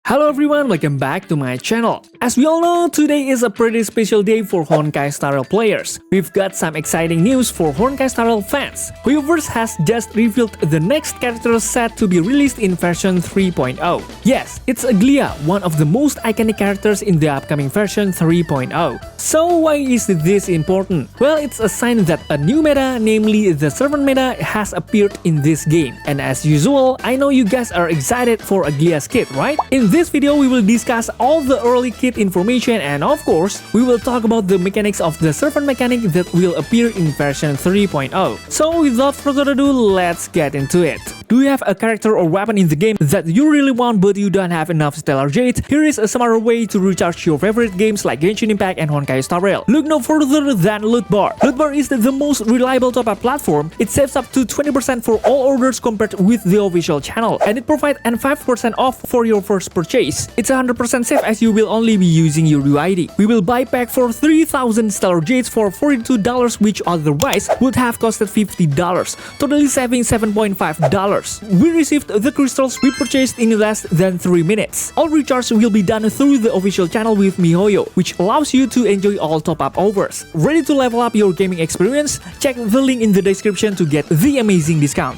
Hello everyone, welcome back to my channel. As we all know, today is a pretty special day for Honkai Star Rail players. We've got some exciting news for Honkai Star Rail fans. Hoyoverse has just revealed the next character set to be released in version 3.0. Yes, it's AGLAEA, one of the most iconic characters in the upcoming version 3.0. So why is this important? Well, it's a sign that a new meta, namely the servant meta, has appeared in this game. And as usual, I know you guys are excited for AGLAEA'S kit, right? In this video, we will discuss all the early kit information and of course, we will talk about the mechanics of the servant mechanic that will appear in version 3.0. So without further ado, let's get into it. Do you have a character or weapon in the game that you really want but you don't have enough Stellar Jade? Here is a smarter way to recharge your favorite games like Genshin Impact and Honkai Star Rail. Look no further than Loot Bar. Loot Bar is the most reliable top-up platform. It saves up to 20% for all orders compared with the official channel, and it provides an 5% off for your first purchase. It's 100% safe as you will only be using your UID. We will buy pack for 3,000 Stellar Jades for $42, which otherwise would have costed $50, totally saving $7.5. We received the crystals we purchased in less than 3 minutes. All recharge will be done through the official channel with miHoyo, which allows you to enjoy all top-up offers. Ready to level up your gaming experience? Check the link in the description to get the amazing discount.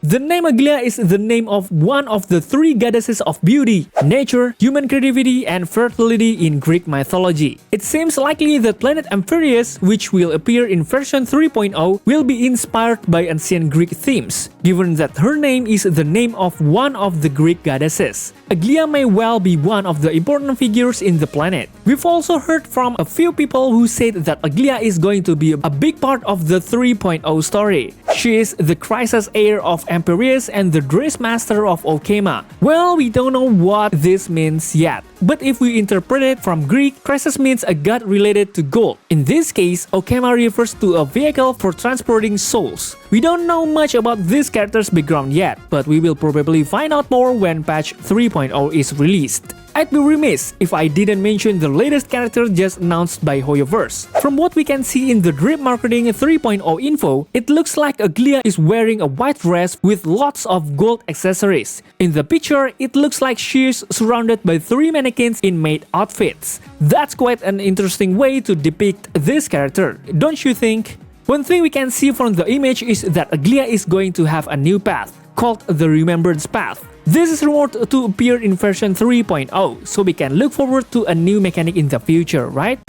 The name AGLAEA is the name of one of the 3 goddesses of beauty, nature, human creativity, and fertility in Greek mythology. It seems likely that planet Amphitryon, which will appear in version 3.0, will be inspired by ancient Greek themes, given that her name is the name of one of the Greek goddesses. AGLAEA may well be one of the important figures in the planet. We've also heard from a few people who said that AGLAEA is going to be a big part of the 3.0 story. She is the Crisis heir of Amphitryon and the Dress Master of Okema. Well, we don't know what this means yet, but if we interpret it from Greek, Crisis means a god related to gold. In this case, Okema refers to a vehicle for transporting souls. We don't know much about this character's background yet, but we will probably find out more when patch 3.0 is released. I'd be remiss if I didn't mention the latest character just announced by Hoyoverse. From what we can see in the Drip Marketing 3.0 info, it looks like AGLAEA is wearing a white dress with lots of gold accessories. In the picture, it looks like she is surrounded by 3 mannequins in maid outfits. That's quite an interesting way to depict this character, don't you think? One thing we can see from the image is that AGLAEA is going to have a new path, called the Remembrance Path. This is rumored to appear in version 3.0, so we can look forward to a new mechanic in the future, right?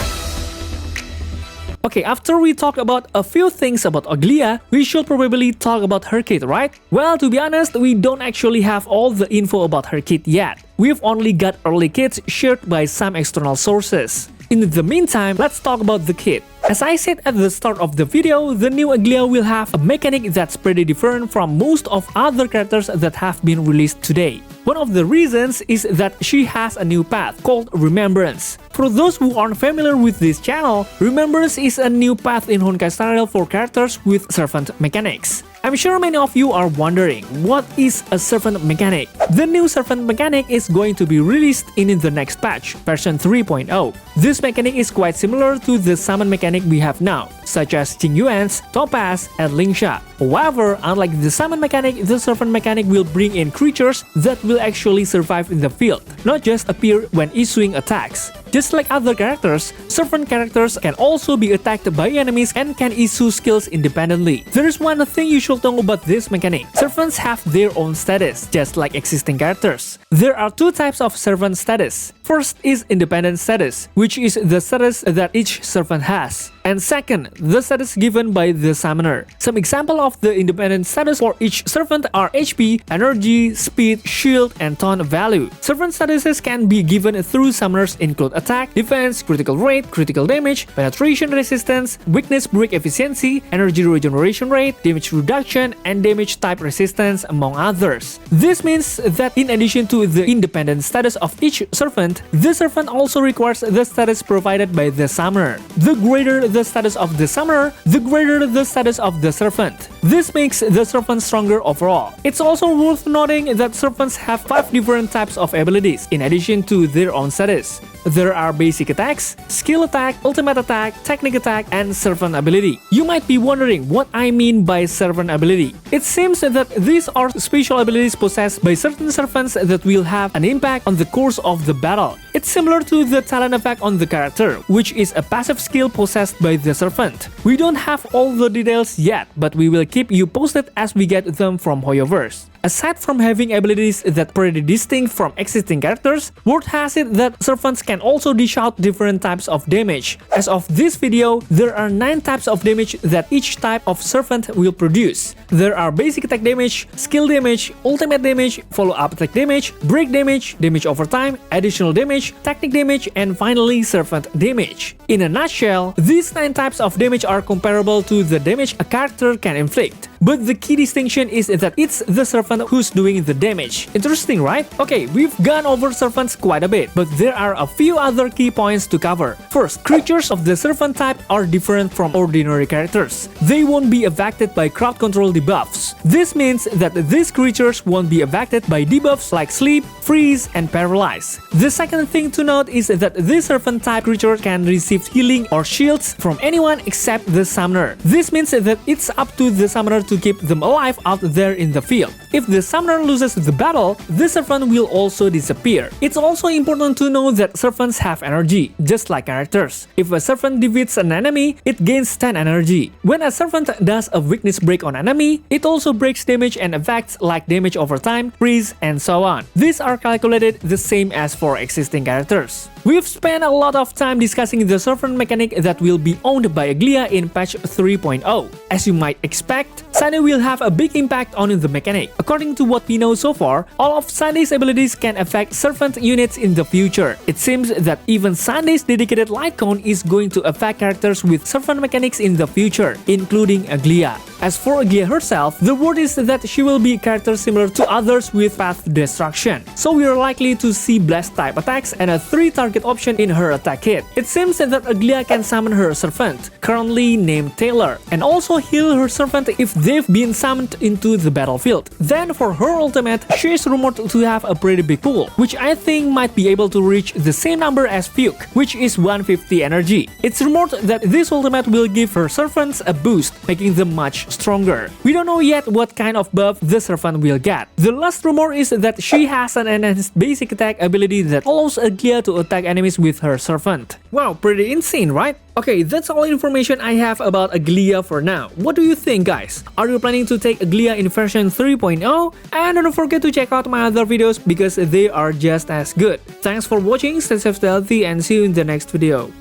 Okay, after we talk about a few things about AGLAEA, we should probably talk about her kit, right? Well, to be honest, we don't actually have all the info about her kit yet. We've only got early kits shared by some external sources. In the meantime, let's talk about the kit. As I said at the start of the video, the new AGLAEA will have a mechanic that's pretty different from most of other characters that have been released today. One of the reasons is that she has a new path called Remembrance. For those who aren't familiar with this channel, Remembrance is a new path in Honkai Star Rail for characters with servant mechanics. I'm sure many of you are wondering, what is a servant mechanic? The new servant mechanic is going to be released in the next patch, version 3.0. This mechanic is quite similar to the summon mechanic we have now, such as Qingyuan's, Topaz, and Lingsha. However, unlike the summon mechanic, the servant mechanic will bring in creatures that will actually survive in the field, not just appear when issuing attacks. Just like other characters, servant characters can also be attacked by enemies and can issue skills independently. There is one thing you should know about this mechanic. Servants have their own status, just like existing characters. There are 2 types of servant status. First is independent status, which is the status that each servant has. And second, the status given by the summoner. Some example of the independent status for each servant are HP, energy, speed, shield, and taunt value. Servant statuses can be given through summoners include attack, defense, critical rate, critical damage, penetration resistance, weakness break efficiency, energy regeneration rate, damage reduction, and damage type resistance, among others. This means that in addition to the independent status of each servant, servant, the servant also requires the status provided by the summoner. The greater the status of the summoner, the greater the status of the servant. This makes the servant stronger overall. It's also worth noting that servants have 5 different types of abilities in addition to their own status. There are basic attacks, skill attack, ultimate attack, technique attack, and servant ability. You might be wondering what I mean by servant ability. It seems that these are special abilities possessed by certain servants that will have an impact on the course of the battle. It's similar to the talent effect on the character, which is a passive skill possessed by the servant. We don't have all the details yet, but we will keep you posted as we get them from Hoyoverse. Aside from having abilities that pretty distinct from existing characters, word has it that servants can also dish out different types of damage. As of this video, there are 9 types of damage that each type of servant will produce. There are basic attack damage, skill damage, ultimate damage, follow-up attack damage, break damage, damage over time, additional damage, technique damage, and finally servant damage. In a nutshell, these 9 types of damage are comparable to the damage a character can inflict. But the key distinction is that it's the servant who's doing the damage. Interesting, right? Okay, we've gone over servants quite a bit, but there are a few other key points to cover. First, creatures of the servant type are different from ordinary characters. They won't be affected by crowd control debuffs. This means that these creatures won't be affected by debuffs like sleep, freeze, and paralyze. The second thing to note is that this servant type creature can receive healing or shields from anyone except the summoner. This means that it's up to the summoner to keep them alive out there in the field. If the summoner loses the battle, the servant will also disappear. It's also important to know that servants have energy, just like characters. If a servant defeats an enemy, it gains 10 energy. When a servant does a weakness break on enemy, it also breaks damage and effects like damage over time, freeze, and so on. These are calculated the same as for existing characters. We've spent a lot of time discussing the servant mechanic that will be owned by Aglaea in patch 3.0. As you might expect, Sunday will have a big impact on the mechanic. According to what we know so far, all of Sunday's abilities can affect servant units in the future. It seems that even Sunday's dedicated light cone is going to affect characters with servant mechanics in the future, including Aglaea. As for Aglaea herself, the word is that she will be a character similar to others with path destruction. So we are likely to see blast type attacks and a 3-target option in her attack kit. It seems that Aglaea can summon her servant, currently named Taylor, and also heal her servant if they've been summoned into the battlefield. Then for her ultimate, she is rumored to have a pretty big pool, which I think might be able to reach the same number as Fuke, which is 150 energy. It's rumored that this ultimate will give her servants a boost, making them much stronger. We don't know yet what kind of buff the servant will get. The last rumor is that she has an enhanced basic attack ability that allows Aglaea to attack enemies with her servant. Wow, pretty insane, right? Okay, that's all information I have about Aglaea for now. What do you think, guys? Are you planning to take Aglaea in version 3.0? And don't forget to check out my other videos because they are just as good. Thanks for watching, stay safe, stay healthy, and see you in the next video.